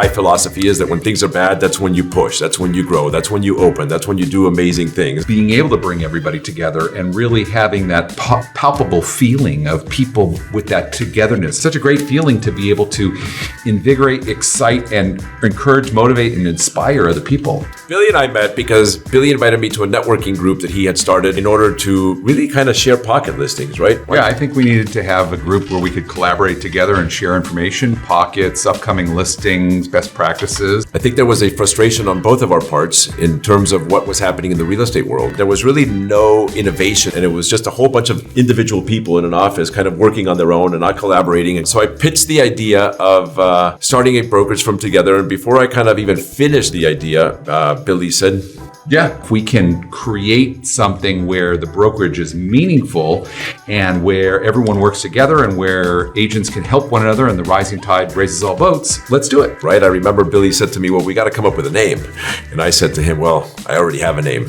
My philosophy is that when things are bad, that's when you push, that's when you grow, that's when you open, that's when you do amazing things. Being able to bring everybody together and really having that palpable feeling of people with that togetherness. Such a great feeling to be able to invigorate, excite, and encourage, motivate, and inspire other people. Billy and I met because Billy invited me to a networking group that he had started in order to really kind of share pocket listings, right? Yeah, I think we needed to have a group where we could collaborate together and share information, pockets, upcoming listings, best practices. I think there was a frustration on both of our parts in terms of what was happening in the real estate world. There was really no innovation, and it was just a whole bunch of individual people in an office kind of working on their own and not collaborating. And so I pitched the idea of starting a brokerage firm together. And before I kind of even finished the idea, Billy said, yeah, if we can create something where the brokerage is meaningful and where everyone works together and where agents can help one another and the rising tide raises all boats, let's do it. Right? I remember Billy said to me, well, we got to come up with a name. And I said to him, well, I already have a name.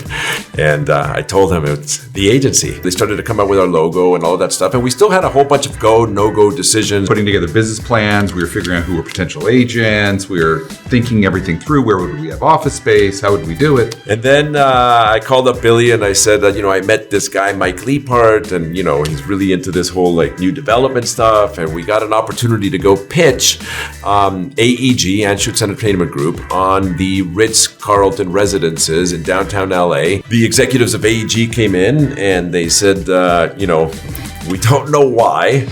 And I told him it's the agency. They started to come up with our logo and all of that stuff. And we still had a whole bunch of go, no-go decisions. Putting together business plans. We were figuring out who were potential agents. We were thinking everything through. Where would we have office space? How would we do it? And then I called up Billy and I said that, I met this guy, Mike Leapart, and, he's really into this whole new development stuff. And we got an opportunity to go pitch AEG, Anschutz Entertainment Group, on the Ritz-Carlton residences in downtown LA. The executives of AEG came in and they said, we don't know why.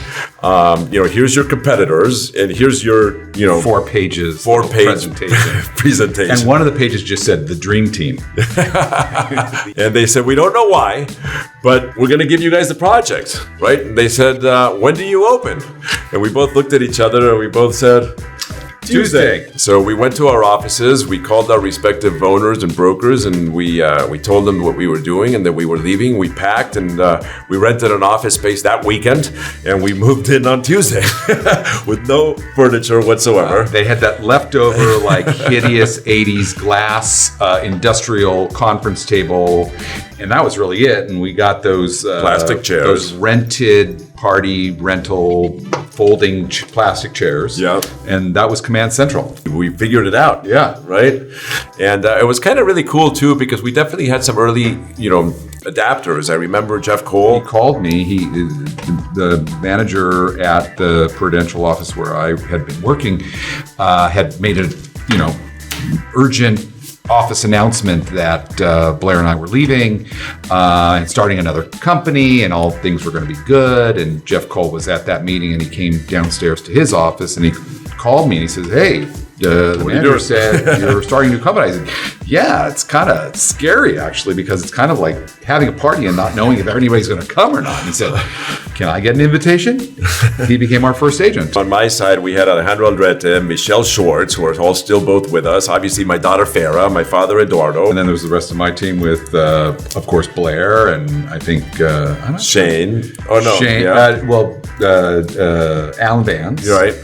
Here's your competitors, and here's your, 4-page presentation. And one of the pages just said the dream team. And they said, we don't know why, but we're going to give you guys the project, right? And they said, when do you open? And we both looked at each other and we both said, Tuesday. So we went to our offices, we called our respective owners and brokers, and we told them what we were doing and that we were leaving. We packed and we rented an office space that weekend, and we moved in on Tuesday with no furniture whatsoever. They had that leftover, hideous 80s glass industrial conference table, and that was really it. And we got those plastic chairs, those rented party rental folding plastic chairs. Yeah. And that was Command Central. We figured it out. Yeah. Right. And it was kind of really cool too, because we definitely had some early, adapters. I remember Jeff Cole. He called me. The manager at the Prudential office where I had been working had made a, urgent office announcement that Blair and I were leaving and starting another company, and all things were going to be good. And Jeff Cole was at that meeting, and he came downstairs to his office and he called me and he says, hey, the manager said you're starting a new company. I said, yeah, it's kind of scary actually, because it's kind of like having a party and not knowing if anybody's going to come or not. And he said, can I get an invitation? He became our first agent. On my side, we had Alejandro Aldrete, Michelle Schwartz, who are all still both with us. Obviously, my daughter Farah, my father Eduardo. And then there was the rest of my team with, of course, Blair and I think Shane. Oh no, Shane. Yeah. Alan Vance. You're right.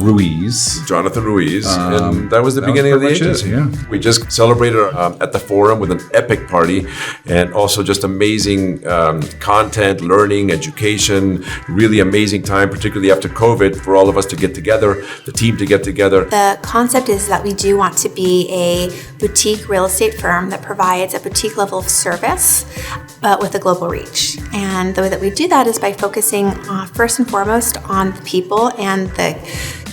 Ruiz. Jonathan Ruiz. And that was the beginning of the agency. We just celebrated at the forum with an epic party, and also just amazing content, learning, education, really amazing time, particularly after COVID, for all of us to get together, the team to get together. The concept is that we do want to be a boutique real estate firm that provides a boutique level of service, but with a global reach. And the way that we do that is by focusing first and foremost on the people and the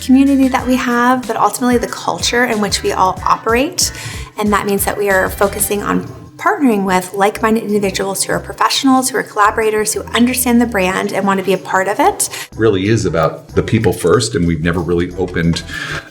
community that we have, but ultimately the culture in which we all operate. And that means that we are focusing on partnering with like-minded individuals who are professionals, who are collaborators, who understand the brand and want to be a part of it. It really is about the people first, and we've never really opened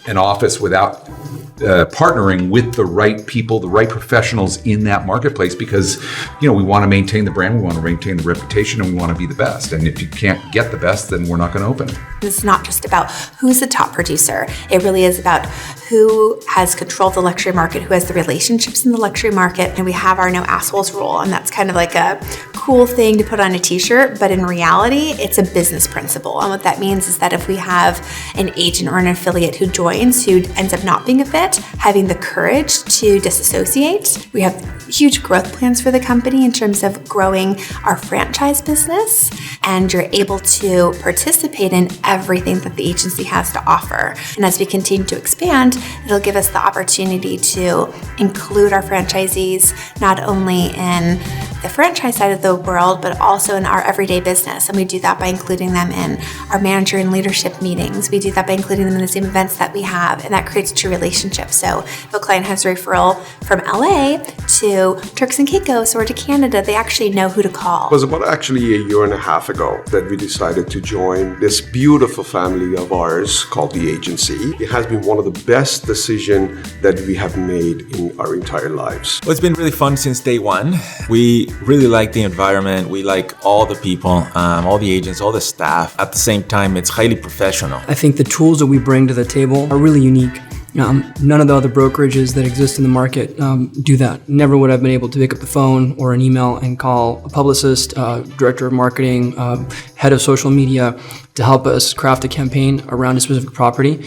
an office without partnering with the right people, the right professionals in that marketplace, because we want to maintain the brand, we want to maintain the reputation, and we want to be the best. And if you can't get the best, then we're not going to open. It's not just about who's the top producer. It really is about who has control of the luxury market, who has the relationships in the luxury market. And we have our no assholes rule, and that's kind of like a cool thing to put on a t-shirt, but in reality, it's a business principle. And what that means is that if we have an agent or an affiliate who joins, who ends up not being a fit, it, having the courage to disassociate. We have huge growth plans for the company in terms of growing our franchise business, and you're able to participate in everything that the agency has to offer. And as we continue to expand, it'll give us the opportunity to include our franchisees not only in the franchise side of the world, but also in our everyday business. And we do that by including them in our manager and leadership meetings. We do that by including them in the same events that we have, and that creates true relationships. So if a client has a referral from LA to Turks and Caicos or to Canada, they actually know who to call. It was about actually a year and a half ago that we decided to join this beautiful family of ours called the agency. It has been one of the best decisions that we have made in our entire lives. Well, it's been really fun since day one. We really like the environment. We like all the people, all the agents, all the staff. At the same time, it's highly professional. I think the tools that we bring to the table are really unique. None of the other brokerages that exist in the market do that. Never would have been able to pick up the phone or an email and call a publicist, director of marketing, head of social media to help us craft a campaign around a specific property.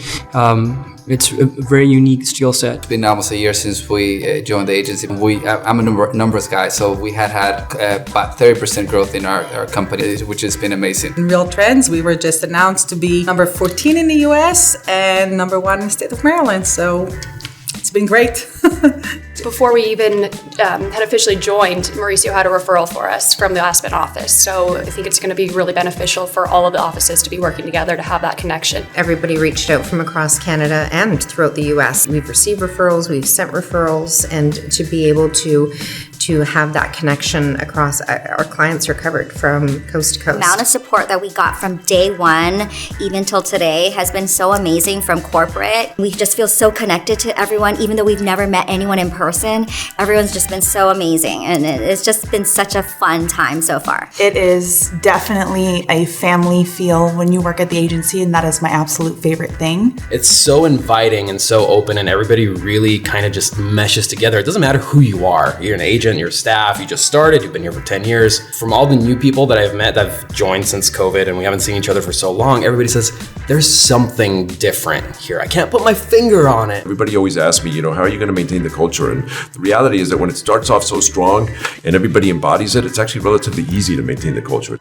It's a very unique skill set. It's been almost a year since we joined the agency. I'm a numbers guy, so we had about 30% growth in our company, which has been amazing. In Real Trends, we were just announced to be number 14 in the US and number 1 in the state of Maryland, so it's been great. Before we even had officially joined, Mauricio had a referral for us from the Aspen office. So I think it's going to be really beneficial for all of the offices to be working together to have that connection. Everybody reached out from across Canada and throughout the US. We've received referrals, we've sent referrals, and to be able to have that connection across, our clients are covered from coast to coast. The amount of support that we got from day one, even till today, has been so amazing from corporate. We just feel so connected to everyone, even though we've never met anyone in person. Everyone's just been so amazing, and it's just been such a fun time so far. It is definitely a family feel when you work at the agency, and that is my absolute favorite thing. It's so inviting and so open, and everybody really kind of just meshes together. It doesn't matter who you are. You're an agent, your staff, you just started, you've been here for 10 years. From all the new people that I've met that have joined since COVID and we haven't seen each other for so long, everybody says, there's something different here. I can't put my finger on it. Everybody always asks me, how are you going to maintain the culture? And the reality is that when it starts off so strong and everybody embodies it, it's actually relatively easy to maintain the culture.